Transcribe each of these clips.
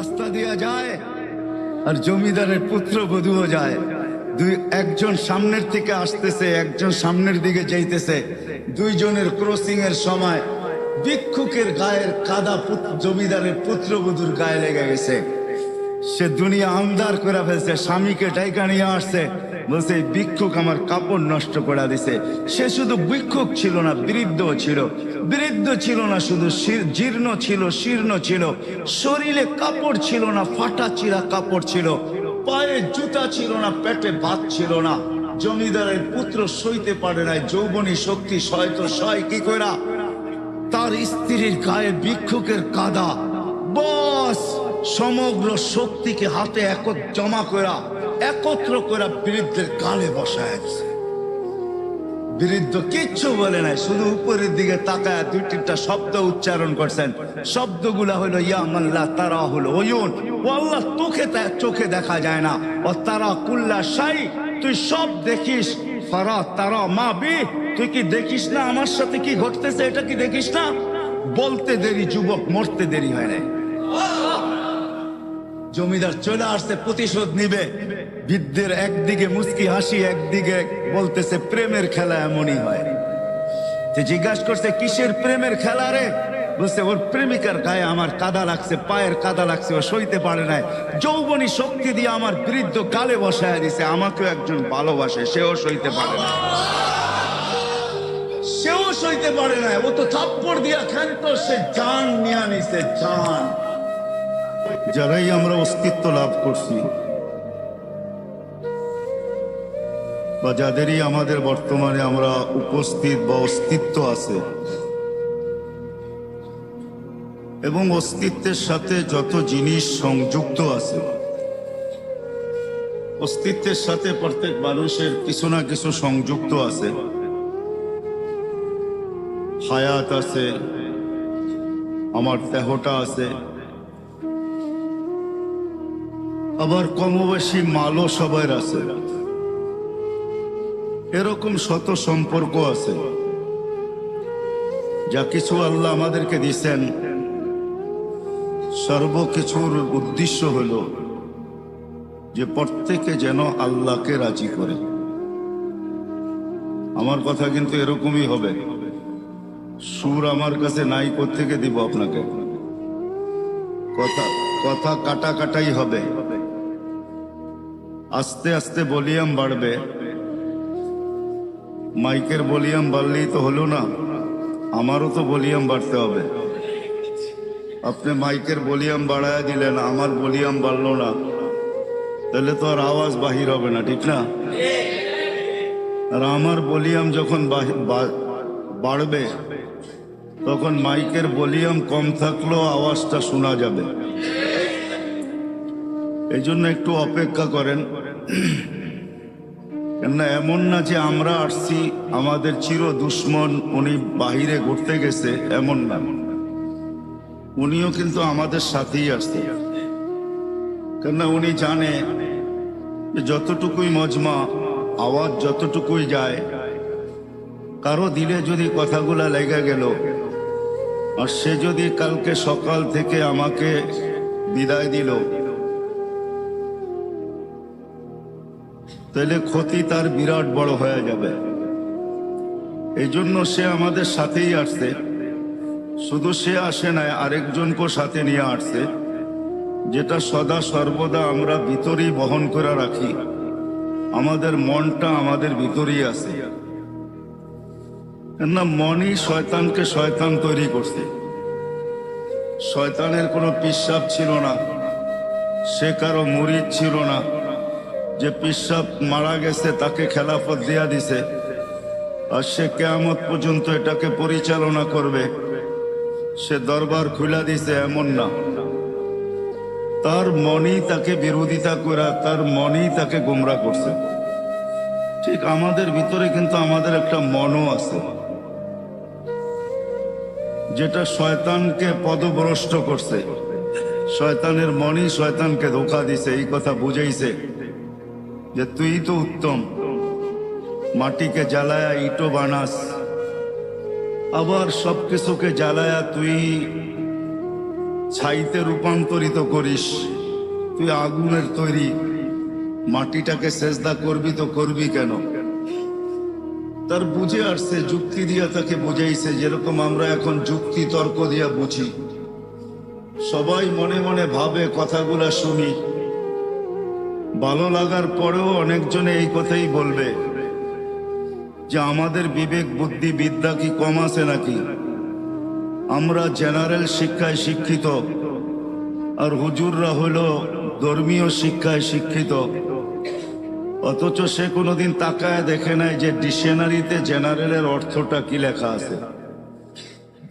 রাস্তা দিয়া যায় আর জমিদারের পুত্রবধূও যায়। একজন সামনের থেকে আসতেছে, একজন সামনের দিকে যাইতেছে। দুইজনের ক্রসিং এর সময় ভিক্ষুকের গায়ের কাদা জমিদারের পুত্রবধূর গায়ে লেগে গেছে। সে দুনিয়া আন্ধার করে ফেলছে, স্বামীকে ডাইকা নিয়ে আসছে, বলছে এই ভিক্ষুক আমার কাপড় নষ্ট করে দিছে। সে শুধু ভিক্ষুক ছিল না, বৃদ্ধ ছিল। বৃদ্ধ ছিল না শুধু, জীর্ণ ছিল, শীর্ণ ছিল, শরীরে কাপড় ছিল না, ফাটা চিরা কাপড় ছিল, পায়ে জুতা ছিল না, পেটে ভাত ছিল না। জমিদারের পুত্র সইতে পারে নাই, যৌবনী শক্তি সয় তো সয় কি কইরা তার স্ত্রীর গায়ে ভিক্ষুকের কাদা, বস সমগ্র শক্তিকে হাতে জমা করা একত্র করা বৃদ্ধের গালে বসায় দিছে। বৃদ্ধ কিচ্ছু বলে নাই, শুধু উপরের দিকে তাকায় দুই তিনটা শব্দ উচ্চারণ করছেন। শব্দগুলা হলো ইয়া মাল্লা তারা হলো ওয়ুন, ও আল্লাহ চোখে দেখা যায় না, ও তারা কুল্লা শাই, তুই সব দেখিস। ফারা তারা মা বি, তুই কি দেখিস না আমার সাথে কি ঘটতেছে, এটা কি দেখিস না? বলতে দেরি যুবক, মরতে দেরি হয় না। জমিদার চলে আসছে, প্রতিশোধ নিবে। বৃদ্ধের একদিকে মুস্কি হাসি, একদিকে বলতেছে প্রেমের খেলা এমনই হয়। জিজ্ঞাসা করছে কিসের প্রেমের খেলা রে? বলছে ওর প্রেমিকার গায়ে আমার কাদা লাগছে, পায়ের কাদা লাগছে, ও সইতে পারে নাই। যৌবনী শক্তি দিয়ে আমার বৃদ্ধ গালে বসায় দিছে। আমাকেও একজন ভালোবাসে, সেও সইতে পারে না, সেও সইতে পারে না। ও তো থাপ্পড় দিয়া ক্ষান্ত, সে জান নিয়ে নিছে, জান। যারাই আমরা অস্তিত্ব লাভ করছি বা যাদেরই আমাদের বর্তমানে আমরা উপস্থিত বা অস্তিত্ব আছে, এবং অস্তিত্বের সাথে যত জিনিস সংযুক্ত আছে, অস্তিত্বের সাথে প্রত্যেক মানুষের কিছু না কিছু সংযুক্ত আছে। হায়াত আছে, আমার দেহটা আছে, আবার কমবেশি মালও সবার আছে। এরকম শত সম্পর্ক আছে। যা কিছু আল্লাহ আমাদেরকে দিয়েছেন, সর্বকিছুর উদ্দেশ্য হল যে প্রত্যেকে যেন আল্লাহকে রাজি করে। আমার কথা কিন্তু এরকমই হবে। সুর আমার কাছে নাই, কোত্থেকে দিব আপনাকে? কথা কাটা কাটাই হবে। আস্তে আস্তে ভলিউম বাড়বে। মাইকের ভলিউম বাড়লেই তো হলো না, আমারও তো ভলিউম বাড়তে হবে। আপনি মাইকের ভলিউম বাড়ায় দিলেন, আমার ভলিউম বাড়লো না, তাহলে তো আর আওয়াজ বাহির হবে না, ঠিক না? আর আমার ভলিউম যখন বাড়বে, তখন মাইকের ভলিউম কম থাকলেও আওয়াজটা শোনা যাবে। এই জন্য একটু অপেক্ষা করেন। কেননা এমন না যে আমরা আসছি আমাদের চির দুশ্মন, উনি বাহিরে ঘুরতে গেছে, এমন না। উনিও কিন্তু আমাদের সাথেই আসছে। কেননা উনি জানে যে যতটুকুই মজমা, আওয়াজ যতটুকুই যায়, কারো দিলে যদি কথাগুলা লেগে গেল, আর সে যদি কালকে সকাল থেকে আমাকে বিদায় দিল, তাহলে ক্ষতি তার বিরাট বড় হয়ে যাবে। এই জন্য সে আমাদের সাথেই আসছে। শুধু সে আসে নাই, আরেকজনকে সাথে নিয়ে আসছে, যেটা সদা সর্বদা আমরা ভিতরেই বহন করে রাখি। আমাদের মনটা আমাদের ভিতরেই আছে। না, মনই শয়তানকে শয়তান তৈরি করছে। শয়তানের কোনো পিশাব ছিল না, সে কারো মুরিদ ছিল না যে পিশাব মারা গেছে তাকে খেলাফত দিয়া দিছে আর সে কিয়ামত পর্যন্ত এটাকে পরিচালনা করবে, সে দরবার খুলা দিছে, এমন না। তার মনই তাকে বিরোধিতা করা, তার মনই তাকে গোমরা করছে। ঠিক আমাদের ভিতরে কিন্তু আমাদের একটা মনও আছে, যেটা শয়তানকে পদভ্রষ্ট করছে। শয়তানের মনই শয়তানকে ধোঁকা দিছে, এই কথা বুঝাইছে যে তুই তো উত্তম, মাটিকে জ্বালায়া ইটো বানাস, আবার সবকিছুকে জ্বালায়া তুই ছাইতে রূপান্তরিত করিস। তুই আগুনের তৈরি, মাটিটাকে সেজদা করবি তো করবি কেন? তার বুঝে আসছে, যুক্তি দিয়া তাকে বুঝাইছে, যেরকম আমরা এখন যুক্তি তর্ক দিয়া বুঝি। সবাই মনে মনে ভাবে, কথাগুলা শুনি, ভালো লাগার পরেও অনেকজনে এই কথাই বলবে যে আমাদের বিবেক বুদ্ধি বিদ্যা কি কম আছে নাকি? আমরা জেনারেল শিক্ষায় শিক্ষিত, আর হুজুররা হলো ধর্মীয় শিক্ষায় শিক্ষিত। অথচ সে কোনোদিন তাকায় দেখে নাই যে ডিকশনারিতে জেনারেলের অর্থটা কি লেখা আছে।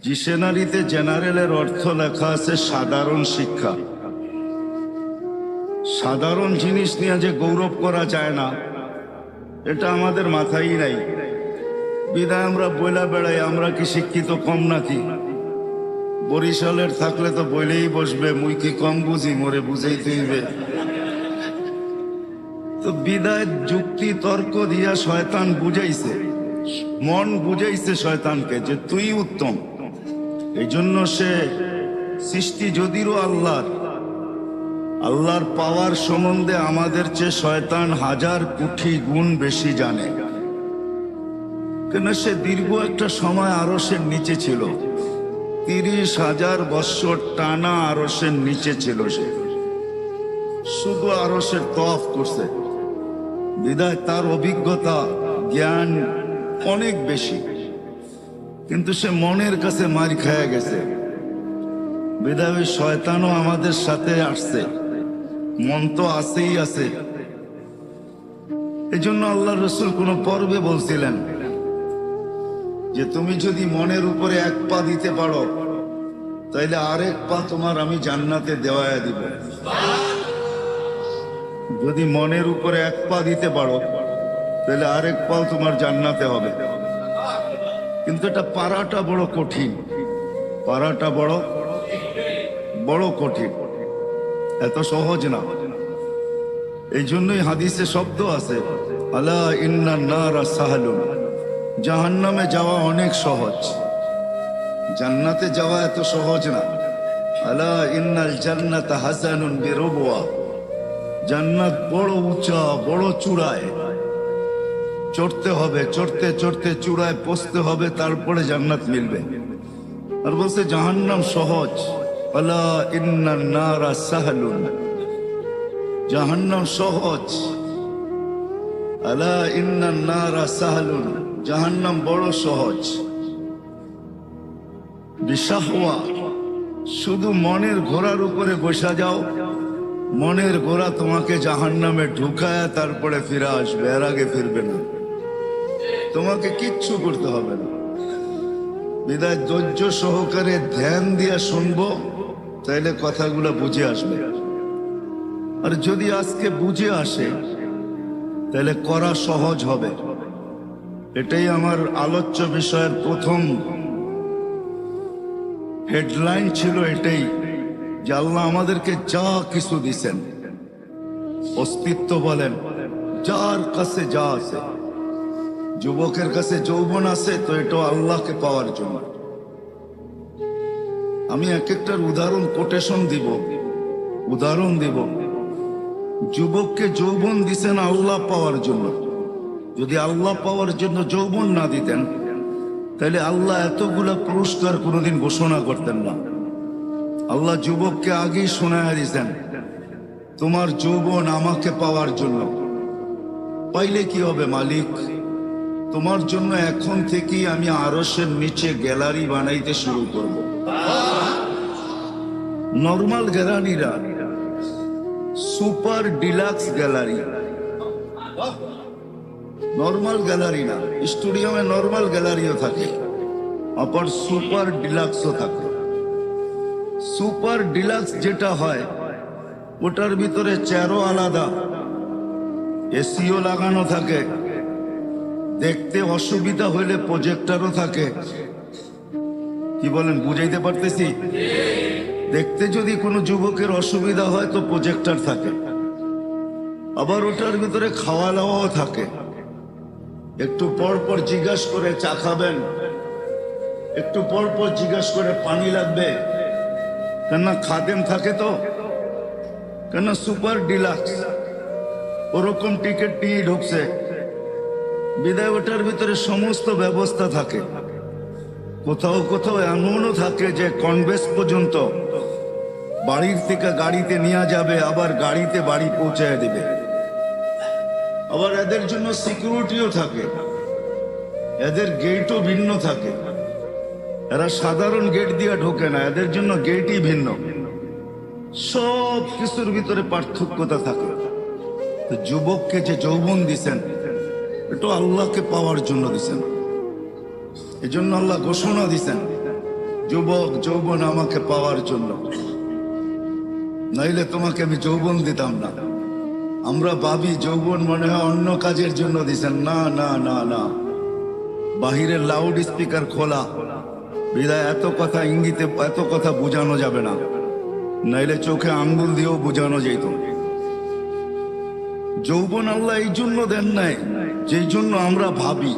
ডিকশনারিতে জেনারেলের অর্থ লেখা আছে সাধারণ শিক্ষা। সাধারণ জিনিস নিয়ে যে গৌরব করা যায় না, এটা আমাদের মাথায় নাই। বিদায় আমরা বইলা বেড়াই আমরা কি শিক্ষিত কম নাকি? বরিশালের থাকলে তো বইলেই বসবে, মুই কি কম বুঝি, মোরে বুঝাইতে হইবে। তো বিদায় যুক্তি তর্ক দিয়া শয়তান বুঝাইছে, মন বুঝাইছে শয়তানকে যে তুই উত্তম। এই জন্য সে সৃষ্টি যদিও আল্লাহর পাওয়ার সম্বন্ধে আমাদের চেয়ে শয়তান 1000 কোটি গুণ বেশি জানে। কেন সে দীর্ঘ একটা সময় আরশের নিচে ছিল, 30,000 বৎসর টানা আরশের নিচে ছিল। সে শুধু আরশের তওয়াফ করছে, বিদায় তার অভিজ্ঞতা জ্ঞান অনেক বেশি। কিন্তু সে মনের কাছে মার খেয়ে গেছে, বিদায় ওই শয়তানও আমাদের সাথে আসছে। মন তো আছেই আছে। এই জন্য আল্লাহ রসুল কোন পর্বে বলছিলেন যে তুমি যদি মনের উপরে 1 পা দিতে পারো, তাইলে আরেক পা তোমার আমি জান্নাতে দেওয়ায় দিব। যদি মনের উপরে 1 পা দিতে পারো, তাহলে আরেক পা তোমার জান্নাতে হবে। কিন্তু এটা পারাটা বড় কঠিন, পারাটা বড় কঠিন, এত সহজ না। এই জন্যই হাদিসে শব্দ আছে, আলা ইন্না নারা সাহালুন, জাহান্নামে যাওয়া অনেক সহজ, জান্নাতে যাওয়া এত সহজ না। আলা ইন্নাল জান্নাতা হাসানুন বিরবওয়া, জান্নাত বড় উঁচা, বড় চূড়ায় চড়তে হবে, চড়তে চড়তে চূড়ায় পৌঁছতে হবে, তারপরে জান্নাত মিলবে। আর বলছে জাহান্নাম সহজ, আলা ইন্নান নারা সাহলুন, জাহান্নাম সহজ। আলা ইন্নান নারা সাহলুন, জাহান্নাম বড় সহজ। বিশাহওয়া, শুধু মনের ঘোড়ার উপরে বসা যাও, মনের ঘোড়া তোমাকে জাহান্নামে ঢুকায় তারপরে ফিরে আসবে, এর আগে ফিরবে না। তোমাকে কিচ্ছু করতে হবে না। বিদায় ধৈর্য সহকারে ধ্যান দিয়া শুনবো, তাইলে কথাগুলো বুঝে আসবে। আর যদি আজকে বুঝে আসে, তাহলে করা সহজ হবে। এটাই আমার আলোচ্য বিষয়ের প্রথম হেডলাইন ছিল, এটাই যে আল্লাহ আমাদেরকে যা কিছু দিছেন, অস্তিত্ব বলেন, যার কাছে যা আছে, যুবকের কাছে যৌবন আছে, তো এটা আল্লাহকে পাওয়ার জন্য। আমি এক একটার উদাহরণ কোটেশন উদাহরণ দিব। যুবককে যৌবন দিছেন আল্লাহ পাওয়ার জন্য। যদি আল্লাহ পাওয়ার জন্য যৌবন না দিতেন, তাহলে আল্লাহ এতগুলা পুরস্কার কোনোদিন ঘোষণা করতেন না। আল্লাহ যুবককে আগেই শোনায় দিয়েছেন, তোমার যৌবন আমাকে পাওয়ার জন্য। পাইলে কি হবে মালিক? তোমার জন্য এখন থেকেই আমি আরশের নিচে গ্যালারি বানাইতে শুরু করব। নর্মাল গ্যালারিরা super deluxe gallery, normal gallery না। স্টুডিয়ামে নর্মাল গ্যালারিও থাকে, আবার সুপার ডিলাক্সও থাকে। সুপার ডিলাক্স যেটা হয়, ওটার ভিতরে চেয়ারও আলাদা, এসিও লাগানো থাকে, দেখতে অসুবিধা হইলে প্রজেক্টরও থাকে। কি বলেন, বুঝাইতে পারতেছি? দেখতে যদি কোনো যুবকের অসুবিধা হয় তো প্রজেক্টর থাকে। আবার ওটার ভিতরে খাওয়া দাওয়াও থাকে। একটু পর পর জিজ্ঞাসা করে চা খাবেন, একটু পর পর জিজ্ঞাসা করে পানি লাগবে, কেননা খাদেম থাকে তো, কেননা সুপার ডিলাক্স ওরকম টিকিট নিয়ে ঢুকছে, বিদায় ওটার ভিতরে সমস্ত ব্যবস্থা থাকে। কোথাও কোথাও এমনও থাকে যে কনভেন্স পর্যন্ত বাড়ির থেকে গাড়িতে নিয়ে যাবে, আবার গাড়িতে বাড়ি পৌঁছায় দিবে। আবার এদের জন্য সিকিউরিটিও থাকে, এদের গেটও ভিন্ন থাকে। এরা সাধারণ গেট দিয়ে ঢোকে না, এদের জন্য গেটই ভিন্ন। সব কিছুর ভিতরে পার্থক্যতা থাকে। তো যুবককে যে যৌবন দিছেন, এটা আল্লাহকে পাওয়ার জন্য দিছেন। এই জন্য আল্লাহ ঘোষণা দিছেন, যুবক যৌবন আমাকে পাওয়ার জন্য, নাইলে তোমাকে আমি যৌবন দিতাম না। আমরা ভাবি যৌবন মনে হয় অন্য কাজের জন্য দিছেন। না না না না, বাহিরের লাউড স্পিকার খোলা, বিদায় এত কথা ইঙ্গিতে এত কথা বোঝানো যাবে না, নাইলে চোখে আঙ্গুল দিয়েও বোঝানো যেত। যৌবন আল্লাহ এই জন্য দেন নাই যেই জন্য আমরা ভাবি।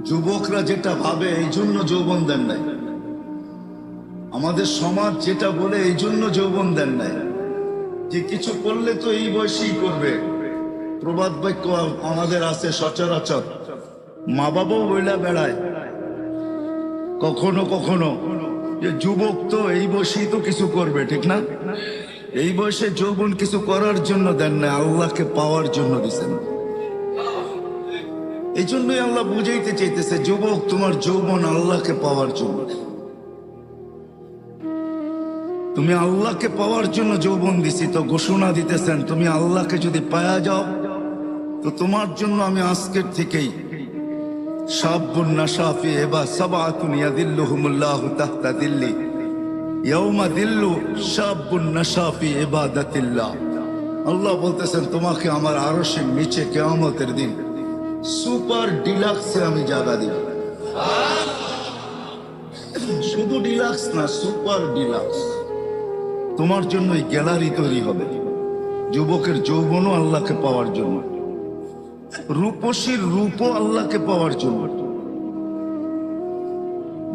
যুবকরা যেটা ভাবে এই জন্য যৌবন দেন নাই, আমাদের সমাজ যেটা বলে এই জন্য যৌবন দেন নাই, যে কিছু করলে তো এই বয়সেই করবে। প্রবাদ বাক্য আমাদের আছে সচরাচর, মা বাবাও বইলা বেড়ায় কখনো কখনো যে যুবক তো এই বয়সেই তো কিছু করবে, ঠিক না? এই বয়সে যৌবন কিছু করার জন্য দেন না, আল্লাহকে পাওয়ার জন্য দিচ্ছেন। এই জন্যই আল্লাহ বুঝাইতে চাইতেছে, যুবক তোমার যৌবন আল্লাহকে পাওয়ার জন্য। তুমি আল্লাহকে পাওয়ার জন্য যৌবন দিছি, তো ঘোষণা দিতেছেন তুমি আল্লাহকে যদি পায়া যাও তো তোমার জন্য আমি আজকের থেকেই শাবুন নাশা ফি ইবা সাবআতুন ইয়াদিল্লুহুমুল্লাহু তাহতা দিল্লি ইয়াউমা দিল্লু শাবুন নাশা ফি ইবাদাতিল্লাহ। আল্লাহ বলতেছেন তোমাকে আমার আরশের নিচে কিয়ামতের দিন সুপার ডিলাক্সে আমি জায়গা দিব। শুধু ডিলাক্স না, সুপার ডিলাক্স। তোমার জন্য এই গ্যালারি তৈরি হবে। যুবকের যৌবনও আল্লাহকে পাওয়ার জন্য, রূপসীর রূপও আল্লাহকে পাওয়ার জন্য।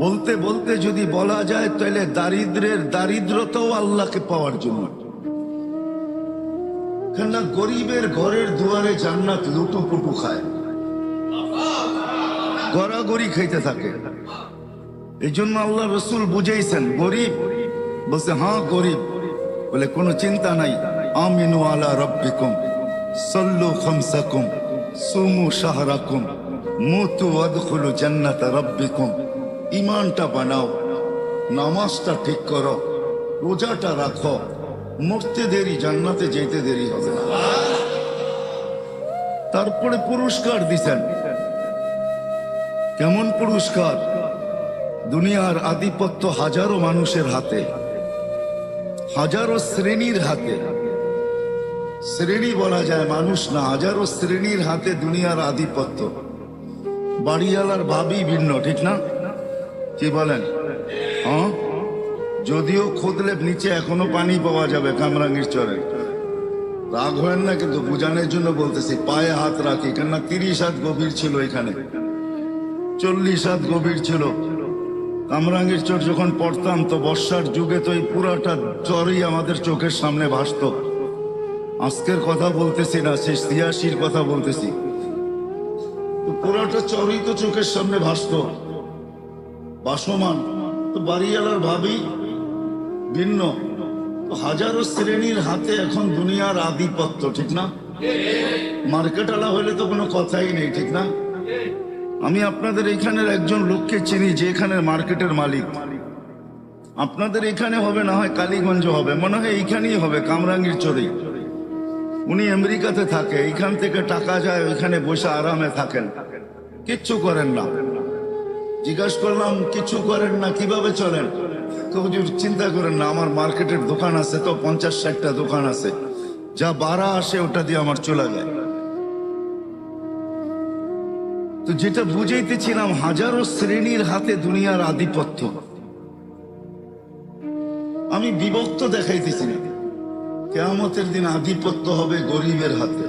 বলতে বলতে যদি বলা যায় তাহলে দারিদ্রের দারিদ্রতাও আল্লাহকে পাওয়ার জন্য। কেননা গরিবের ঘরের দুয়ারে জান্নাত লুটুপুটু খায়, গড়াগড়ি খাইতে থাকে। এই জন্য আল্লাহ রসুল বুঝাইছেন গরিব, বলছে হ্যাঁ গরিব, বলে কোনো চিন্তা নাই, আমিনু আলা রব্বিকুম সাল্লু খামসাকুম সুমু শাহরাকুম মুতু ওয়াদখুলু জান্নাত রব্বিকুম। ঈমানটা বানাও, নামাজটা ঠিক করো, রোজাটা রাখো, মরতে দেরি, জান্নাতে যেতে দেরি হবে না। তারপরে পুরস্কার দিছেন। কেমন পুরস্কার? দুনিয়ার আধিপত্য হাজারো মানুষের হাতে, হাজারো শ্রেণীর হাতে। শ্রেণী বলা যায়, মানুষ না, হাজারো শ্রেণীর হাতে দুনিয়ার আধিপত্য। বাড়িওয়ালার ভাবি ভিন্ন, ঠিক না? কি বলেন? হ্যাঁ, যদিও খুদলে নিচে এখনো পানি পাওয়া যাবে কামরাঙ্গীর চরে। রাগ হয় না, কিন্তু বুঝানোর জন্য বলতেছি, পায়ে হাত রাখি। কেননা 30 হাত গভীর ছিল, এখানে 40 হাত গভীর ছিল। কামরাঙ্গীর চর যখন পড়তাম তো বর্ষার যুগে তো এই পুরাটা চরই আমাদের চোখের সামনে ভাসত। আজকের কথা বলতেছি না, সেই 86-র কথা বলতেছি। তো পুরাটা চরই তো চোখের সামনে ভাসত, ভাসমান। তো বাড়িওয়ালার ভাবি ভিন্ন। তো হাজারো শ্রেণীর হাতে এখন দুনিয়ার আধিপত্য, ঠিক না? মার্কেটওয়ালা হলে তো কোনো কথাই নেই, ঠিক না? আমি আপনাদের এখানের একজন লোককে চিনি যে এখানের মার্কেটের মালিক। আপনাদের এখানে হবে না হয় কালীগঞ্জ হবে, মনে হয় এইখানেই হবে, কামরাঙ্গীর চরেই। উনি আমেরিকাতে থাকে, এইখান থেকে টাকা যায়, ওইখানে বসে আরামে থাকেন, কিচ্ছু করেন না। জিজ্ঞাসা করলাম কিছু করেন না, কিভাবে চলেন? তো হুজুর চিন্তা করেন না, আমার মার্কেটের দোকান আছে তো 50-60টা দোকান আছে, যা বাড়া আসে ওটা দিয়ে আমার চলে যায়। তো যেটা বুঝাইতেছিলাম, হাজারো শ্রেণীর হাতে দুনিয়ার আধিপত্য। আমি বিভক্ত দেখাইতেছি না, কিয়ামতের দিন আধিপত্য হবে গরিবের হাতে।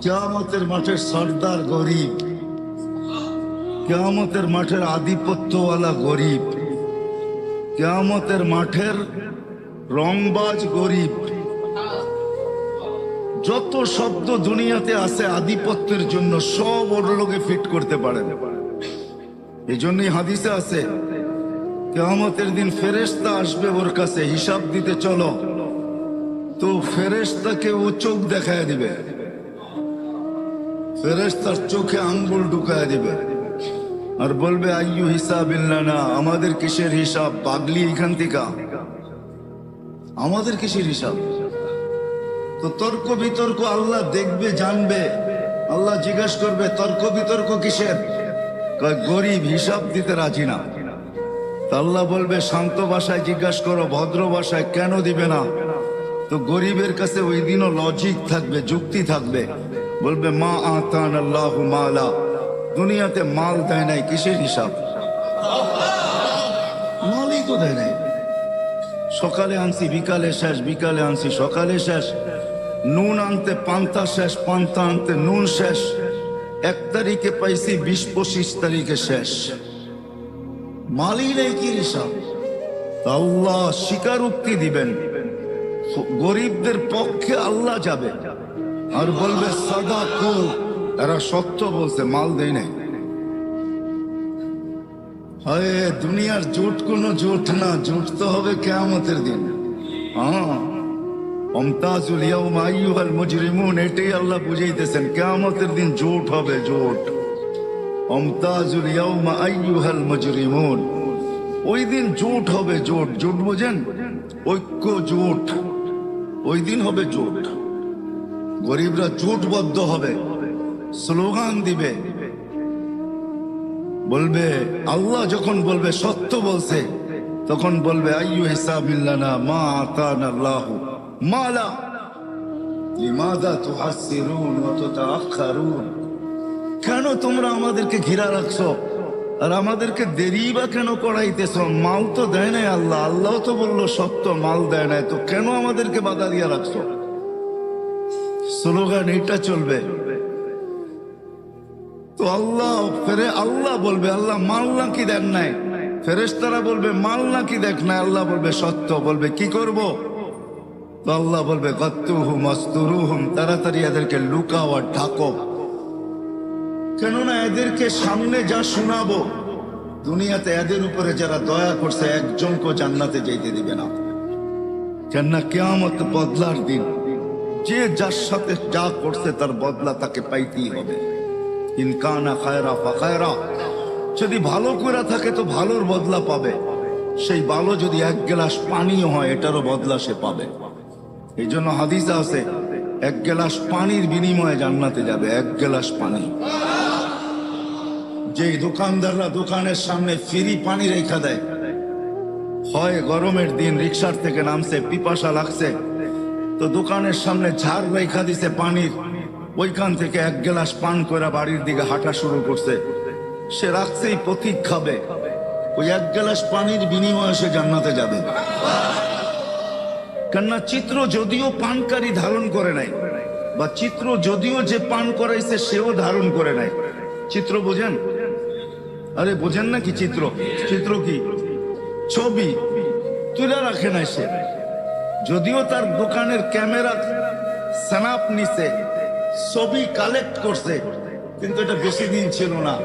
কিয়ামতের মাঠের সর্দার গরিব, কিয়ামতের মাঠের আধিপত্যওয়ালা গরিব। কিয়ামতের মাঠের রংবাজ গরিব, যত শব্দ দুনিয়াতে আছে আধিপত্যের জন্য সব ওর লোকে ফিট করতে পারেন। এই জন্যই হাদিসে আছে কিয়ামতের দিন ফেরেশতা আসবে ওর কাছে হিসাব দিতে, চলো তো ফেরেশতাকে ও চোখ দেখায় দিবে, ফেরেশতার চোখে আঙ্গুল ঢুকায় দিবে আর বলবে আইয়ু হিসাবিল্লানা, আমাদের কিসের হিসাব, পাগলি এখান থেকে, আমাদের কিসের হিসাব? তো তর্ক বিতর্ক আল্লাহ দেখবে, জানবে। আল্লাহ জিজ্ঞাসা করবে তর্ক বিতর্ক কিসের? কয় গরিব হিসাব দিতে রাজি না। আল্লাহ বলবে শান্ত ভাষায় জিজ্ঞাসা করো, ভদ্র ভাষায়, কেন দিবে না? তো গরিবের কাছে ওই দিনও লজিক থাকবে, যুক্তি থাকবে। বলবে মা আতান আল্লাহু মালা, দুনিয়াতে মাল দেয় নাই, কিসের হিসাব? মালই তো দেয় নাই। সকালে আনছি বিকালে শেষ, বিকালে আনছি সকালে শেষ। নুন আনতে পান্তা শেষ, পান্তা আনতে নুন শেষ। 1 তারিখে পাইছি, 20-25 তারিখে শেষ। মালই নেই, কি হিসাব? আল্লাহ স্বীকারোক্তি দিবেন, গরিবদের পক্ষে আল্লাহ যাবে আর বলবে সাদাকু, এরা সত্য বলছে, মাল দেয় নাই। হয় দুনিয়ার জোট কোনো জোট না, জোট তো হবে কিয়ামতের দিন। ওমতাজুল ইয়াউমা আইয়ুহাল মুজরিমুন, এটাই আল্লাহ বুঝাইতেছেন, কিয়ামতের দিন জোট হবে, জোট। ওমতাজুল ইয়াউমা আইয়ুহাল মুজরিমুন, ওই দিন জোট হবে, জোট। জোট বোঝেন? ঐক্য, জোট। ওই দিন হবে জোট, গরিবরা জোটবদ্ধ হবে, স্লোগান দিবে, বলবে আল্লাহ যখন বলবে সত্য বলছে, তখন বলবে আইয়ু হিসাবিল্লানা মা আতানা আল্লাহু মালা লিমাযা তুহাসসিরুন ওয়া তুতাআখারুন, কেন তোমরা আমাদেরকে ঘিরা রাখছো আর আমাদেরকে দেরি বা কেন করাইতেছ? মাল তো দেয় নাই আল্লাহ, আল্লাহ তো বললো সত্য, মাল দেয় নাই, তো কেন আমাদেরকে বাধা দিয়ে রাখছো? স্লোগান এটা চলবে। তো আল্লাহ বলবে আল্লাহ মাল নাকি দেন নাই? ফেরেশতারা বলবে মাল নাকি দেখ না? আল্লাহ বলবে সত্য। বলবে কি করব? তো আল্লাহ বলবে গাত্তুহুম আস্তুরুহুম, তাড়াতাড়ি এদেরকে লুকাও আর ঢাকো, কেননা এদেরকে সামনে যা শোনাবো, দুনিয়াতে এদের উপরে যারা দয়া করছে একজনকে জান্নাতে যেতে দিবে না। কেননা কিয়ামত বদলার দিন, যে যার সাথে যা করছে তার বদলা তাকে পাইতেই হবে। ইনকানা খায়রা ফাখায়রা, যদি ভালো করে থাকে তো ভালোর বদলা পাবে, সেই ভালো যদি 1 গ্লাস পানিও হয় এটারও বদলা সে পাবে। এই জন্য হাদিসে আছে 1 গ্লাস পানির বিনিময়ে জান্নাতে যাবে, 1 গ্লাস পানি। যে দোকানদাররা দোকানের সামনে ফ্রি পানি রেখা দেয়, হয় গরমের দিন রিক্সার থেকে নামছে, পিপাসা লাগছে, তো দোকানের সামনে ঝাড় রেখা দিছে পানির, ওইখান থেকে 1 গ্লাস পান করে বাড়ির দিকে হাঁটা শুরু করছে। সে রাখছেই পথিক খাবে, ওই 1 গ্লাস পানির বিনিময়ে সে জান্নাতে যাবে। কেননা চিত্র যদিও পানকারী ধারণ করে নাই, বা চিত্র যদিও যে পান করাইছে সেও ধারণ করে নাই। চিত্র বোঝেন? আরে বোঝেন না কি চিত্র? চিত্র কি? ছবি তুলে রাখে নাই সে, যদিও তার দোকানের ক্যামেরা স্ন্যাপ নিছে, ছবি কালেক্ট করছে, কিন্তু এটা বেশি দিন ছিল না।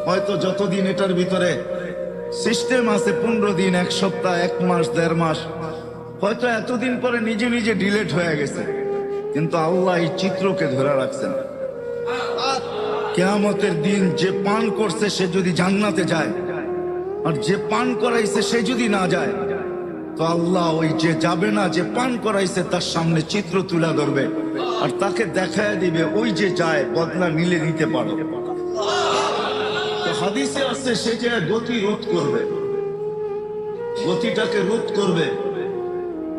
হয়তো যতদিন এটার ভিতরে সিস্টেম আছে, 15 দিন, 1 সপ্তাহ, 1 মাস, 1.5 মাস, হয়তো এতদিন পরে নিজে নিজে ডিলেট হয়ে গেছে, কিন্তু আল্লাহ এই চিত্রকে ধরে রাখছেন। কিয়ামতের দিন যে পান করছে সে যদি জান্নাতে যায়, আর যে পান করাইছে সে যদি না যায়, তো আল্লাহ ওই যে যাবে না, যে পান করাইছে তার সামনে চিত্র তুলে ধরবে আর তাকে দেখায় দিবে, ওই যে যায় বদলা নিলে নিতে পারো। তো হাদিসে আছে সে যে গতি রোধ করবে, গতিটাকে রোধ করবে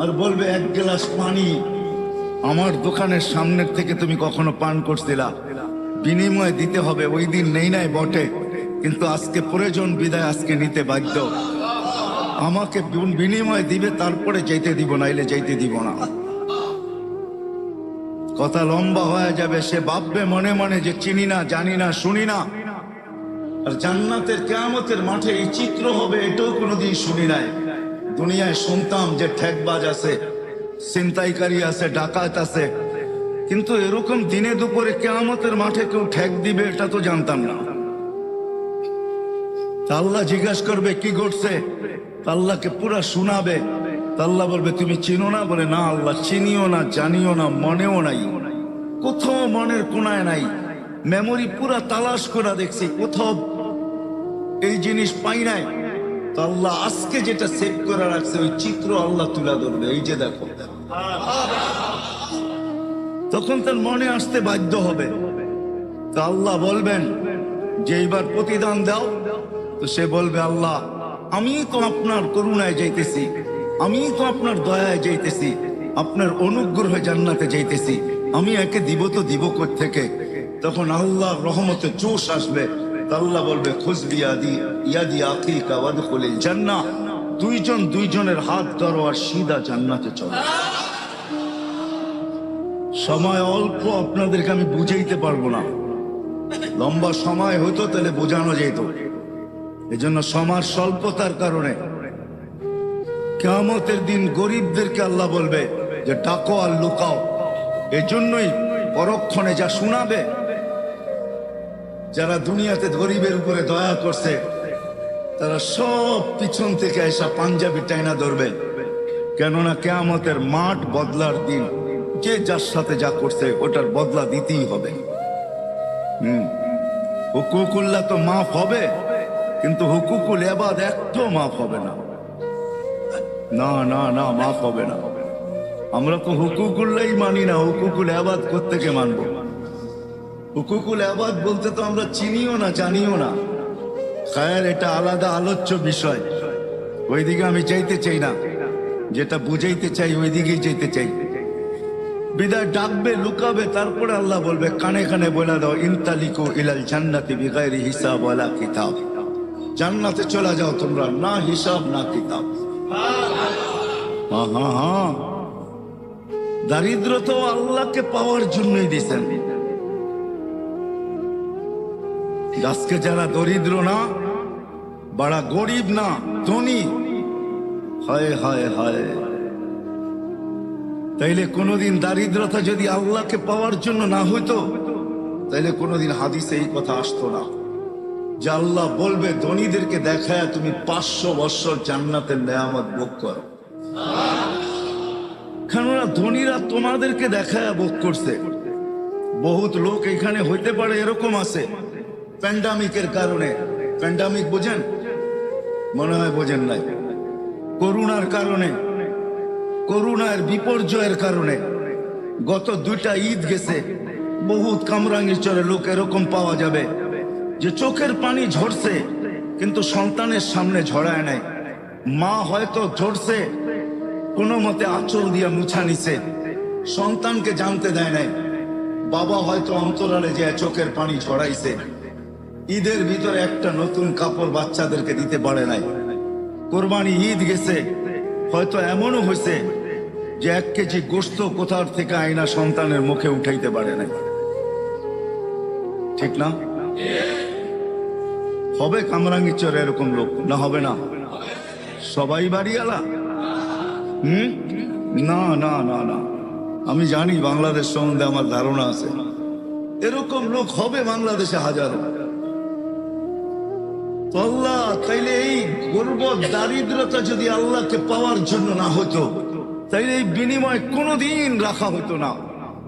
আর বলবে 1 গ্লাস পানি আমার দোকানের সামনের থেকে তুমি কখনো পান করছিলা, বিনিময় দিতে হবে। ওই দিন নেই নাই বটে, কিন্তু আজকে প্রয়োজন বিদায় আজকে নিতে বাধ্য। আমাকে বিনিময় দিবে, তারপরে যেতে দিব, নাইলে যেতে দিব না। কথা লম্বা হয়ে যাবে। সে ভাববে মনে মনে যে চিনি না, জানি না, শুনি না। আর জান্নাতের কিয়ামতের মাঠে এই চিত্র হবে এটাও কোনোদিন শুনি নাই। দুনিয়ায় শুনতাম যে ঠেকবাজ আছে, ছিনতাইকারী আছে, ডাকাত আছে, কিন্তু এরকম দিনে দুপুরে কিয়ামতের মাঠে কেউ ঠেক দিবে এটা তো জানতাম না। তা আল্লাহ জিজ্ঞাসা করবে কি ঘটছে, তা আল্লাহকে পুরা শোনাবে। তা আল্লাহ বলবে তুমি চিনো না? বলে না আল্লাহ, চিনিও না, জানিও না, মনেও নাই, কোথাও মনের কোনায় নাই। মেমোরি পুরা তালাশ করে দেখছি, কোথাও এই জিনিস পাই নাই। তো আল্লাহ আজকে যেটা সেভ করে রাখছে ওই চিত্র আল্লাহ তুলে ধরবে, এই যে দেখো। তখন তার মনে আসতে বাধ্য হবে। তো আল্লাহ বলবেন যে এইবার প্রতিদান দাও। তো সে বলবে আল্লাহ আমি তো আপনার করুণায় যাইতেছি, আমি তো আপনার দয়ায় যাইতেছি, আপনার অনুগ্রহে জান্নাতে যাইতেছি, আমি একে দিব তো দিব কোত্থেকে? তখন আল্লাহর রহমতে জোশ আসবে। আল্লাহ বলবে খুজবি ইয়াদি আখিকা ওয়াদখুলিল জান্নাহ, দুইজন দুইজনের হাত ধরো আর সিধা জান্নাতে চলো। সময় অল্প, আপনাদেরকে আমি বুঝাইতে পারবো না। লম্বা সময় হতো তাহলে বোঝানো যেত, এজন্য সময় স্বল্পতার কারণে কিয়ামতের দিন গরিবদেরকে আল্লাহ বলবে যে ডাকো আর লুকাও। এজন্যই পরক্ষণে যা শোনাবে, যারা দুনিয়াতে গরিবের উপরে দয়া করছে তারা সব পিছন থেকে এসা পাঞ্জাবি টাইনা ধরবে। কেননা কিয়ামতের মাঠ বদলার দিন, যে যার সাথে যা করছে ওটার বদলা দিতেই হবে। হুকুকুল্লাহ তো মাফ হবে, কিন্তু হুকুকুল ইবাদ একটাও মাফ হবে না। না না না, মাফ হবে না। আমরা তো হুকুকুল্লাই মানি না, হুকুকুল ইবাদ কোত্থেকে মানবো? হুকুকুল ইবাদ বলতে তো আমরা চিনিও না, জানিও না। খায়ের এটা আলাদা আলোচ্য বিষয়, ওইদিকে আমি চাইতে চাই না। যেটা বুঝাইতে চাই ওইদিকেই যেতে চাই। বিদায় ডাকবে, লুকাবে, তারপরে আল্লাহ বলবে কানে কানে বলে দাও ইনতালিকু ইলাল জান্নাতি বিগাইরি হিসাব ওয়ালা কিতাব, জান্নাতে চলে যাও তোমরা, না হিসাব না কিতাব। হ্যাঁ, দারিদ্র তো আল্লাহকে পাওয়ার জন্যই দিয়েছেন। আজকে যারা দরিদ্র না, বড় গরিব না, ধনী, হায় হায় হায়, তাইলে কোনোদিন দারিদ্রতা যদি আল্লাহকে পাওয়ার জন্য না হইতো, তাইলে কোনোদিন হাদিসে এই কথা আসতো না যে আল্লাহ বলবে ধনীদেরকে দেখায় তুমি 500 বছর জান্নাতের নেয়ামত ভোগ করো। কেননা ধনীরা তোমাদেরকে দেখায় ভোগ করছে। বহুত লোক এখানে হইতে পারে এরকম আছে প্যান্ডামিকের কারণে। প্যান্ডামিক বোঝেন? মনে হয় বোঝেন নাই। করোনার কারণে, করোনার বিপর্যয়ের কারণে গত 2টা ঈদ গেছে, বহুত কামরাঙ্গীরচরে লোক এরকম পাওয়া যাবে যে চোখের পানি ঝরছে কিন্তু সন্তানের সামনে ঝরায় নাই। মা হয়তো ঝরছে, কোনো মতে আঁচল দিয়া মুছা নিছে, সন্তানকে জানতে দেয় নাই। বাবা হয়তো অন্তরালে যে চোখের পানি ঝরাইছে। ঈদের ভিতরে একটা নতুন কাপড় বাচ্চাদেরকে দিতে পারে নাই। কোরবানি ঈদ গেছে, হয়তো এমনও হয়েছে যে 1 কেজি গোশত কোথার থেকে আইনা সন্তানের মুখে উঠাইতে পারে নাই। ঠিক না? হবে কামরাঙ্গীরচরে এরকম লোক? না হবে না? সবাই বাড়িওয়ালা? না না না না, আমি জানি বাংলাদেশ সম্বন্ধে আমার ধারণা আছে। এরকম লোক হবে বাংলাদেশে হাজারো। আল্লাহ তাইলে এই গর্ব দারিদ্রতা যদি আল্লাহকে পাওয়ার জন্য না হতো, তাইলে এই বিনিময় কোনোদিন রাখা হতো না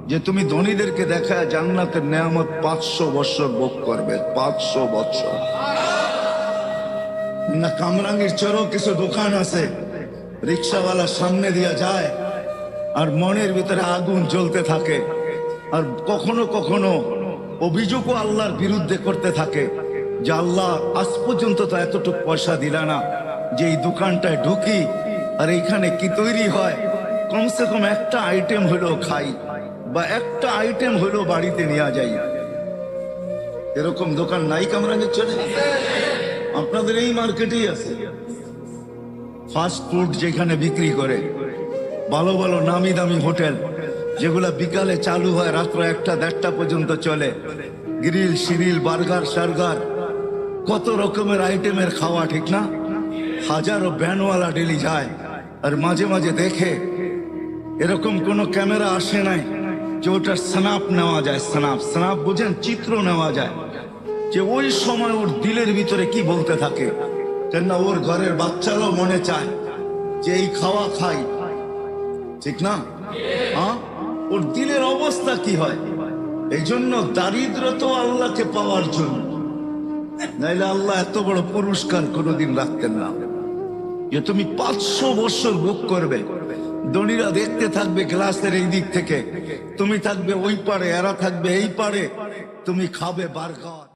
যে তুমি ধনীদেরকে দেখায় জান্নাতের নেয়ামত 500 বছর ভোগ করবে। 500 বছর না। কামরাঙ্গীরচরেও কিছু দোকান আছে, রিক্সাওয়ালা সামনে দিয়া যায় আর মনের ভিতরে আগুন জ্বলতে থাকে, আর কখনো কখনো অভিযোগও আল্লাহর বিরুদ্ধে করতে থাকে যে আল্লাহ আজ পর্যন্ত তো এতটুকু পয়সা দিলা না যে এই দোকানটায় ঢুকি আর এইখানে কি তৈরি হয়, কমসে কম একটা আইটেম হইলো খাই বা একটা আইটেম হইলো বাড়িতে নিয়ে যাই। এরকম দোকান নাই কামরাঙ্গীরচরে? আপনাদের এই মার্কেটেই আছে। ফাস্ট ফুড যেখানে বিক্রি করে, ভালো ভালো নামি দামি হোটেল যেগুলা বিকালে চালু হয়, রাত্র 1টা-1:30 পর্যন্ত চলে। গ্রিল, সিরিল, বার্গার, সার্গার, কত রকমের আইটেমের খাওয়া, ঠিক না? হাজারো ব্যানওয়ালা ডেলি যায়, আর মাঝে মাঝে দেখে এরকম কোন ক্যামেরা আসে নাই যে ওটার স্ন্যাপ নেওয়া যায়। স্ন্যাপ স্ন্যাপ বুঝেন, চিত্র নেওয়া যায় যে ওই সময় ওর দিলের ভিতরে কি বলতে থাকে। কেননা ওর ঘরের বাচ্চারাও মনে চায় যে এই খাওয়া খাই, ঠিক না? হ্যাঁ, ওর দিলের অবস্থা কি হয়। এই জন্য দারিদ্র তো আল্লাহকে পাওয়ার জন্য, নাইলে আল্লাহ এত বড় পুরস্কার কোনোদিন রাখতেন না যে তুমি 500 বছর ভোগ করবে। ধনীরা দেখতে থাকবে গ্লাসের এই দিক থেকে, তুমি থাকবে ওই পারে, এরা থাকবে এই পারে, তুমি খাবে বার্গার।